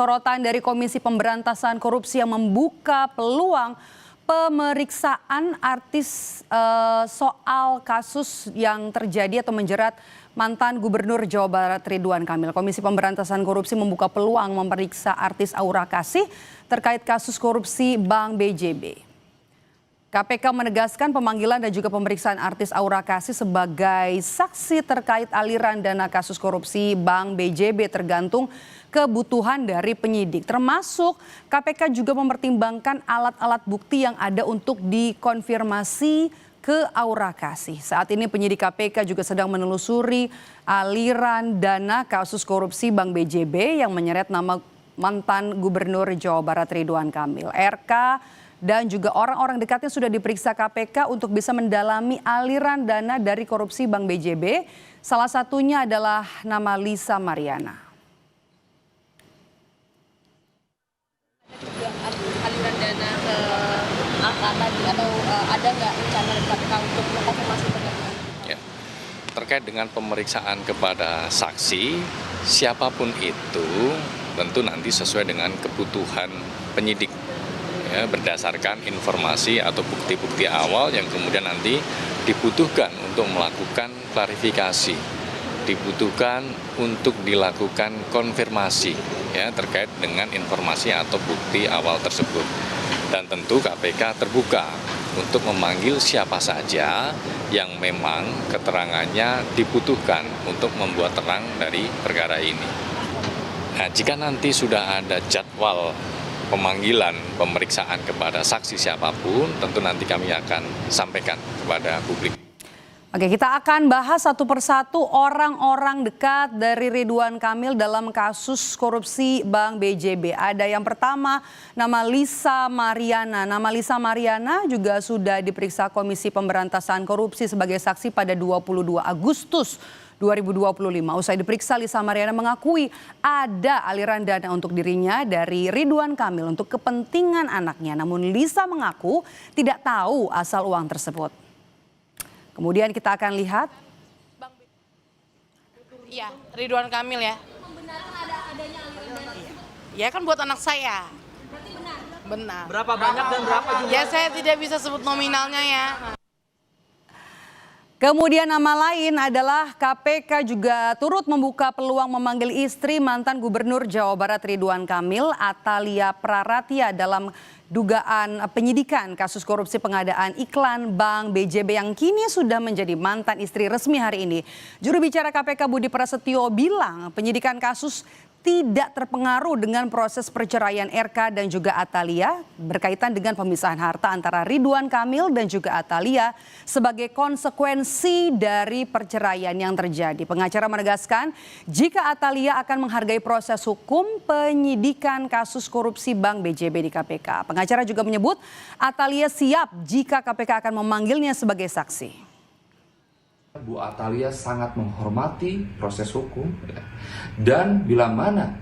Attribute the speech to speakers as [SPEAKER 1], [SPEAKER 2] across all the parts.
[SPEAKER 1] Sorotan dari Komisi Pemberantasan Korupsi yang membuka peluang pemeriksaan artis soal kasus yang terjadi atau menjerat mantan Gubernur Jawa Barat Ridwan Kamil. Komisi Pemberantasan Korupsi membuka peluang memeriksa artis Aura Kasih terkait kasus korupsi Bank BJB. KPK menegaskan pemanggilan dan juga pemeriksaan artis Aura Kasih sebagai saksi terkait aliran dana kasus korupsi Bank BJB tergantung kebutuhan dari penyidik. Termasuk KPK juga mempertimbangkan alat-alat bukti yang ada untuk dikonfirmasi ke Aura Kasih. Saat ini penyidik KPK juga sedang menelusuri aliran dana kasus korupsi Bank BJB yang menyeret nama mantan Gubernur Jawa Barat Ridwan Kamil. RK dan juga orang-orang dekatnya sudah diperiksa KPK untuk bisa mendalami aliran dana dari korupsi Bank BJB. Salah satunya adalah nama Lisa Mariana.
[SPEAKER 2] Aliran dana ke angka tadi atau ada nggak rencana dari KPK untuk mengkonfirmasi terkait?
[SPEAKER 3] Ya, terkait dengan pemeriksaan kepada saksi, siapapun itu tentu nanti sesuai dengan kebutuhan penyidik. Ya, berdasarkan informasi atau bukti-bukti awal yang kemudian nanti dibutuhkan untuk melakukan klarifikasi, dibutuhkan untuk dilakukan konfirmasi ya terkait dengan informasi atau bukti awal tersebut. Dan tentu KPK terbuka untuk memanggil siapa saja yang memang keterangannya dibutuhkan untuk membuat terang dari perkara ini. Nah, jika nanti sudah ada jadwal pemanggilan pemeriksaan kepada saksi siapapun, tentu nanti kami akan sampaikan kepada publik.
[SPEAKER 1] Oke, kita akan bahas satu persatu orang-orang dekat dari Ridwan Kamil dalam kasus korupsi Bank BJB. Ada yang pertama nama Lisa Mariana. Nama Lisa Mariana juga sudah diperiksa Komisi Pemberantasan Korupsi sebagai saksi pada 22 Agustus 2025. Usai diperiksa, Lisa Mariana mengakui ada aliran dana untuk dirinya dari Ridwan Kamil untuk kepentingan anaknya. Namun Lisa mengaku tidak tahu asal uang tersebut. Kemudian kita akan lihat.
[SPEAKER 2] Iya, Ridwan Kamil ya.
[SPEAKER 4] Membenarkan adanya aliran dana tersebut?
[SPEAKER 2] Ya kan buat anak saya.
[SPEAKER 4] Berarti benar?
[SPEAKER 2] Benar.
[SPEAKER 5] Berapa banyak dan berapa jumlah?
[SPEAKER 2] Ya saya tidak bisa sebut nominalnya ya.
[SPEAKER 1] Kemudian nama lain adalah KPK juga turut membuka peluang memanggil istri mantan Gubernur Jawa Barat Ridwan Kamil, Atalia Praratia, dalam dugaan penyidikan kasus korupsi pengadaan iklan Bank BJB yang kini sudah menjadi mantan istri resmi hari ini. Juru bicara KPK Budi Prasetyo bilang penyidikan kasus tidak terpengaruh dengan proses perceraian RK dan juga Atalia berkaitan dengan pemisahan harta antara Ridwan Kamil dan juga Atalia sebagai konsekuensi dari perceraian yang terjadi. Pengacara menegaskan jika Atalia akan menghargai proses hukum penyidikan kasus korupsi Bank BJB di KPK. Pengacara juga menyebut Atalia siap jika KPK akan memanggilnya sebagai saksi.
[SPEAKER 6] Bu Atalia sangat menghormati proses hukum dan bila mana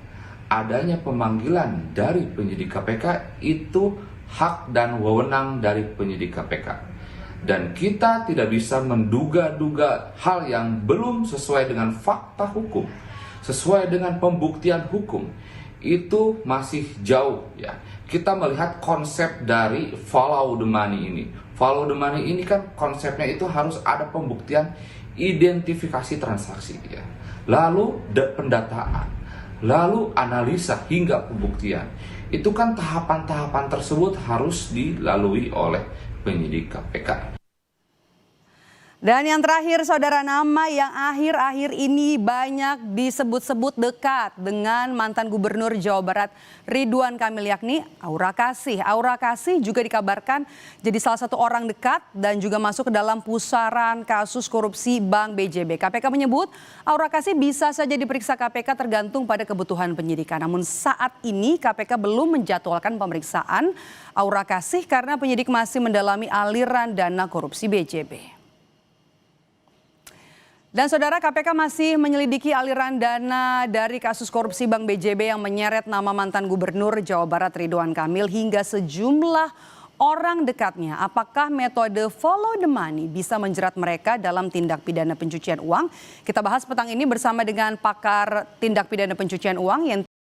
[SPEAKER 6] adanya pemanggilan dari penyidik KPK itu hak dan wewenang dari penyidik KPK. Dan kita tidak bisa menduga-duga hal yang belum sesuai dengan fakta hukum, sesuai dengan pembuktian hukum. Itu masih jauh ya. Kita melihat konsep dari follow the money ini. Follow the money ini kan konsepnya itu harus ada pembuktian identifikasi transaksi ya. Lalu pendataan, lalu analisa hingga pembuktian. Itu kan tahapan-tahapan tersebut harus dilalui oleh penyidik KPK.
[SPEAKER 1] Dan yang terakhir, saudara, nama yang akhir-akhir ini banyak disebut-sebut dekat dengan mantan Gubernur Jawa Barat Ridwan Kamil, yakni Aura Kasih. Aura Kasih juga dikabarkan jadi salah satu orang dekat dan juga masuk ke dalam pusaran kasus korupsi Bank BJB. KPK menyebut Aura Kasih bisa saja diperiksa KPK tergantung pada kebutuhan penyidikan. Namun saat ini KPK belum menjadwalkan pemeriksaan Aura Kasih karena penyidik masih mendalami aliran dana korupsi BJB. Dan saudara, KPK masih menyelidiki aliran dana dari kasus korupsi Bank BJB yang menyeret nama mantan Gubernur Jawa Barat Ridwan Kamil hingga sejumlah orang dekatnya. Apakah metode follow the money bisa menjerat mereka dalam tindak pidana pencucian uang? Kita bahas petang ini bersama dengan pakar tindak pidana pencucian uang